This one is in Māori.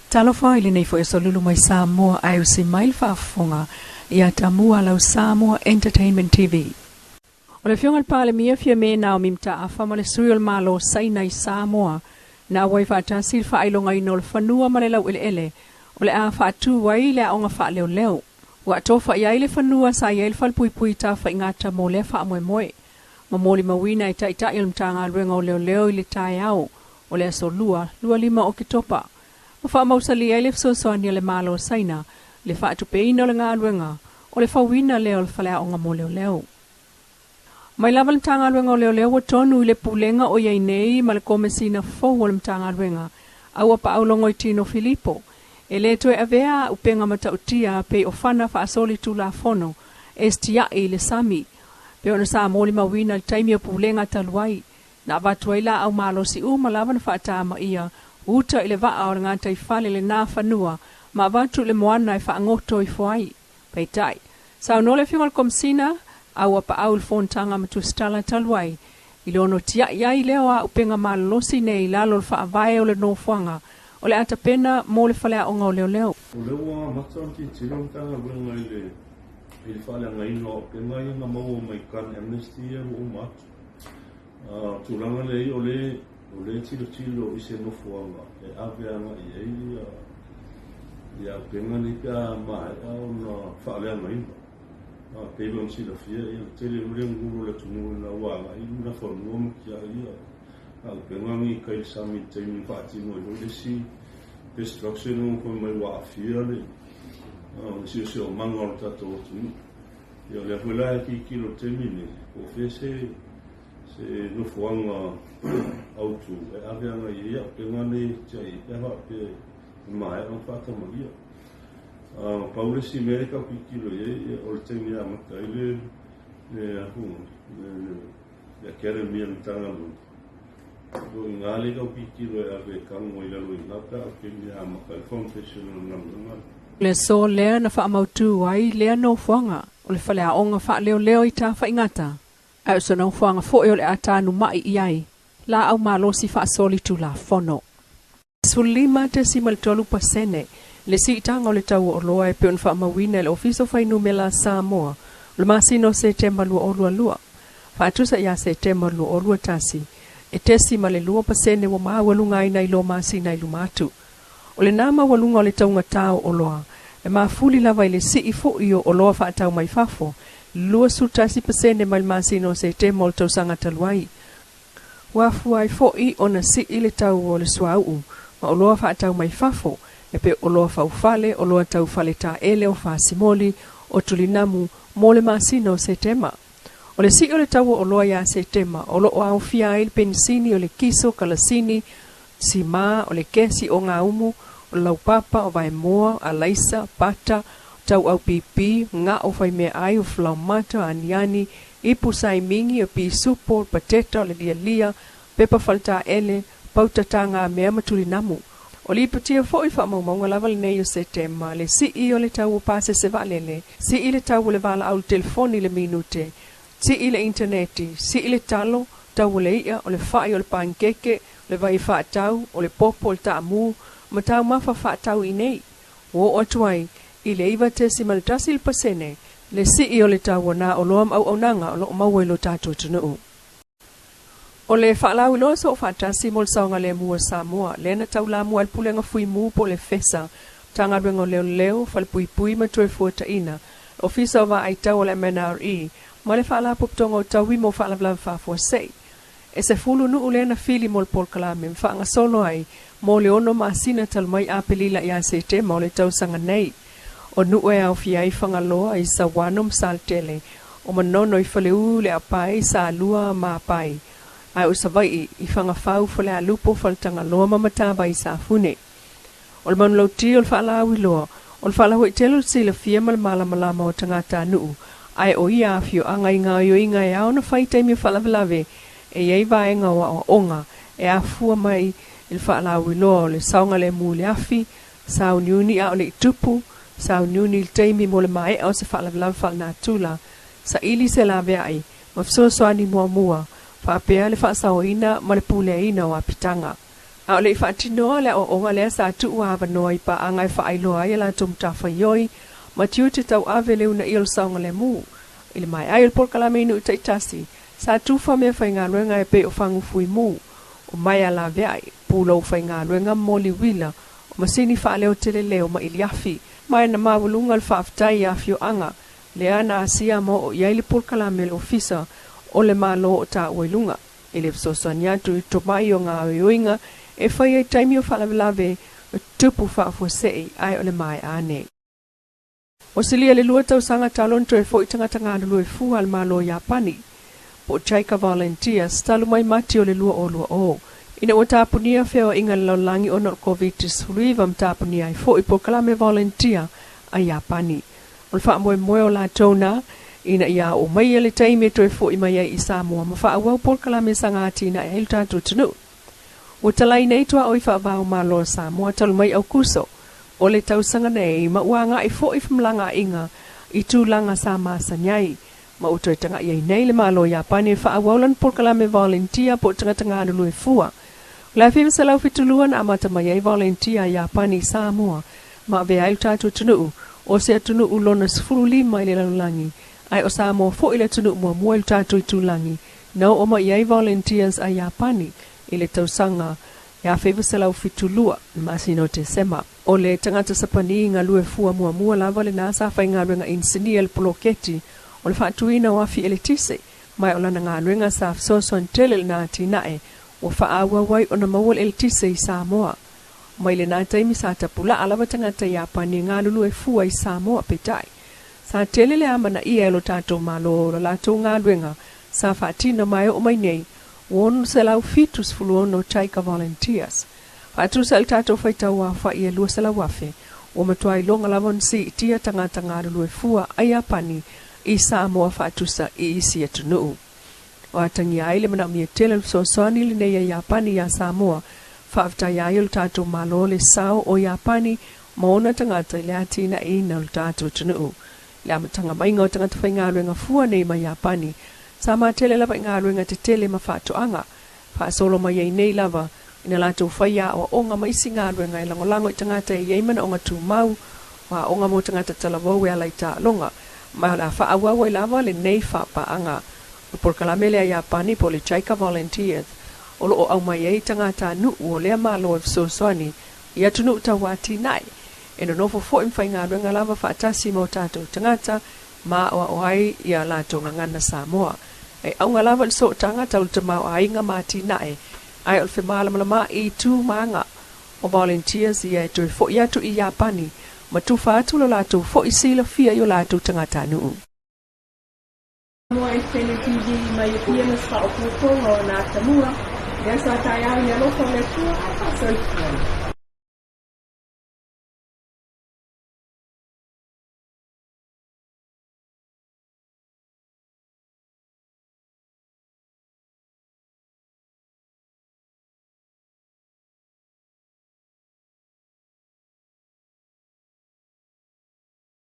Talofa ili nei foi solulu mai Samoa ai usi mail whaafonga ia tamua lau Samoa Entertainment TV. O le fionga pale mia fia me nao mimta afa ma le suriol malo saina i Samoa na wai whaatasi whaailonga ino le whanua ma le lau ele o le a whaatu wai le aonga wha leo leo. Wa tofa ia le whanua sa ia le whalpui ta wha ingata mo le wha moe moe. Ma moli mawina i ta il mtanga ruenga o leo leo i le tae au o le aso lua lima o kitopa. Ma wha mausali ai le fsosoani le malo saina le whaatu peina o le ngā ruenga o le whawina leo le whale aonga mo leo leo. Mai lava le mtanga ruenga o leo leo o tonu i le pulenga o iei nei ma le komesina fau o le mtanga ruenga au apa aulongo i Tino Filipo. E le toe avea upenga matautia pe o whana wha asoli tu la fono estia i le sami. Pe ona sa moli mawina le taimi o pulenga taluai. Na vatuaila au malo si ma lava na whaata ma ia uta i le waa o ngātai whale le nā whanua ma vatu le moana i whaangoto i fuai. Pei tai. Sa no le whingal komsina au apa au le fontanga matu stala taluai. I lono tia iai leo a upenga malosi nei lalo le whaavae o le nofuanga. O le ata pena mo le whalea o ngau leo leo. O leo wa matanti tirong tanga wenga i le whalea ngai no penga i nga mau mai kan amnesty o matu. Turanga lei o le tilo i se no fuanga e aveanga i ei ia penga ni pia mai au na whalea ngai no peiwa msila fia ia tele ule nguru le tunu na wanga i una whanua mkia ia penga ni kai sami taimi whaatino i le si destruction ko mai wa fia le si o manga o tato tunu ia le whala ki kilo temine o fese se no fuanga autu e aveanga ia penga ni tai e ha pe mai o fata magia Paule si America ki kilo ye o temi a makaile le ya kere mi tanga lu do ngali ka ki kilo e ave kango ila lu nata ke mi a makai confessional number le so le na fa mautu ai le no fuanga o le fale a onga fa leo i ta fa ingata au so no fuanga fo e le atanu mai iai la au malo si fa soli tu la fono sulima te simal tolu pa Sene le sitanga o le tau o loa e peon wha mawina le ofiso whai numela Samoa le masino se tema lua o lua whaatusa ia se tema lua o lua tasi e tesi ma le lua pa Sene wa maa walunga ina ilo masina ilu matu o le nama walunga o le taunga tau o loa e maa fuli lava i le si i fo iyo o loa whaatau mai fafo lua su tasi pa Sene ma le masino se tema o le tau sanga taluai wafu ai fo i ona si i le tau o le suau ma o loa whaatau mai fafo e pe o loa faufale, o loa taufale ta ele o whaasimoli, o tulinamu, mo le masina o se tema. O le si o le tau o loa ia se tema, o loa au fia il pensini o le kiso, kalasini, si maa, o le kesi o ngā umu, o lau papa, o vai moa, a laisa, pata, tau au pipi, ngā o whai mea ai, o flau mata, aniani, ipu sai mingi, o pi supo, pateta, o le lia, pepa falta ele, pautata ngā mea matulinamu. O li patia fo i whaamaunga lava le nei o se tema, le si i o le tau o pase se valele, si i le tau o le vala au le telefoni le minute, si i le interneti, si i le talo, tau o le ia, o le whai o le pankeke, le vai whaatau, o le popo o le taamu, ma tau mawha whaatau i nei. O atuai, i le iwa te si maltasi il pasene, le si i o le tau o na o loam au nanga o lo maua ilo tato tunu. O le whaalau ilo so whaatasi mol saunga le mua Samoa, le na tau la mua alpulenga fui mu po le fesa, tanga rengo leo, whalpui pui ma tue fuata ina, ofisa wa ai tau o le MNRE, ma le whaala poptonga o tau wimo whaalavla whafua sei. E se fulu nu ule na fili mol pol kalame, mwhaanga solo ai, mo le ono maasina talmai apelila ia se te ma o le tau sanga nei. O nu e au fia i whangaloa i sa wanom saltele, o manono i whaleu le apai sa lua ma apai. Ai o sa vai i whangawhau whale a lupo whaltanga loa mamatawa i sa fune. O le manu lau ti o le whaalau i loa, o le whaalau i telo si le fia malama o tangata nuu, ai o ia afio anga i ngā o inga e au na whaitaimi o whalavelave, e iei vaenga o onga, e afua mai i le whaalau i loa o le saunga le mu le afi, sa uniuni a o le itupu, sa uniuni il teimi mo le mae o se whalavelave whalnatula, sa ili se la veai, ma fsosoani mua, whaapea le whaasaoina ma le puleaina o apitanga. A le whaatinoa le o onga lea sa tuua avanoa I pa angai whaailoa ia la tumta whaioi, ma tiu te tau ave leu na il saunga le mu. Ile mai ai il porkalame inu taitasi, sa tufa mea whainga ruenga e pe o whangu fui mu. O mai ala veai, pūlau whainga ruenga moli wila, o masini whaaleo tele leo ma iliafi, mai na mawulunga al whaaftai afio anga, lea na asia mo o iai le porkalame le ofisa, o le malo o ta uailunga. Ile fsosaniatu I tomai o ngā oinga, e whai ai taimi o whalavelave, o tupu whaafosei ai o le mai ane. O silia le lua tau sanga talonto e fo I tangata ngā lua e fuha al malo Japani. Po chaika volunteers talu mai mati o le lua o lua o. Ina o tapunia feo inga laulangi o no COVID-19 vam tapunia I fo I po kalame volunteer a Japani. O le wha moe moe o la tona, ina ia o mai le taimi to e fo I mai I Samoa, ma wha awau po kalame sanga atina e ilta tunu. O talai nei toa oi wha vau malo Samoa talu mai au kuso. O le tausanga nei, ma uanga I fo I whamlanga inga, I tūlanga sa masa nyai. Ma uto tanga iai nei le malo Japani wha awaulan porkalame volunteer po tanga anulu e fua. La whiwa sa lau fituluan amata mai ai volunteer Japani Samoa, ma ve ai tatu tunu, o se tunu ulona sifuru lima I le lalulangi, ai o Samoa fo I le tunu mua mua il tatu I tūlangi, nau o ma iai volunteers a Japani, I le tausanga, ya whiwa sa lau fitulua, masino te sema. O le tangata sapani ngā lue fua mua mua lava le nasa whai ngā renga insini el poloketi, o le whaatuina o afi ele tise, mai o lana ngā renga sa fsoson tele nā tinae, o whaaua wai o na mawal ele tise I Samoa. Mai le nā taimi sa tapula alawa tangata Japani ngā lulu e fua I Samoa petai. Sa tele le amana ia elo tātou malo o la tātou ngā renga, sa whaatina mai o mai nei, wonu se lau fitus fuluono taika volunteers. Whaatu sa il tātou whaitau a wha ia lua se la wafe, o matuai longa lavon si itia tangata ngā lulu e fua a Japani, I Samoa whaatusa I isi atunu. O atangi aile mana mia tele so soani le nei a Japani a Samoa, whaaftai aile tātou malo le sao o Japani, maona tangata le atina I na tātou tunu. Le amatanga mainga o tangata whainga ruenga fua nei ma Japani, sa ma tele lava ngā ruenga te tele ma whaatoanga, whaasolo mai ei nei lava, ina lātou whaia o onga maisi ngā ruenga I langolango I tangata I eimana o ngā tū mau, wa onga mo tangata talavau e alai tā longa, ma la whaawawa I lava le nei whapaanga, o porkalame lea Japani po le chaika volunteers, o lo o au mai ei tangata nu o lea malo e fsoswani, I atunu tawati nai, eno nofo fo imwhai ngā ruenga lava whaatasi mo tātou tangata, ma o ai I a lātou ngana Samoa. E au ngā lava so tangata ulta mau a inga mati nai, ai olfe malamalama I tū maanga o volunteers I tu fo I atu I Japani, ma tu whaatu lo lātou fo I sila fia I o lātou tangata nuu. Mua I Sene TV mai ia na sa o kukonga o nā tamua, ia sa tai au ia lofo le tua a pasoi.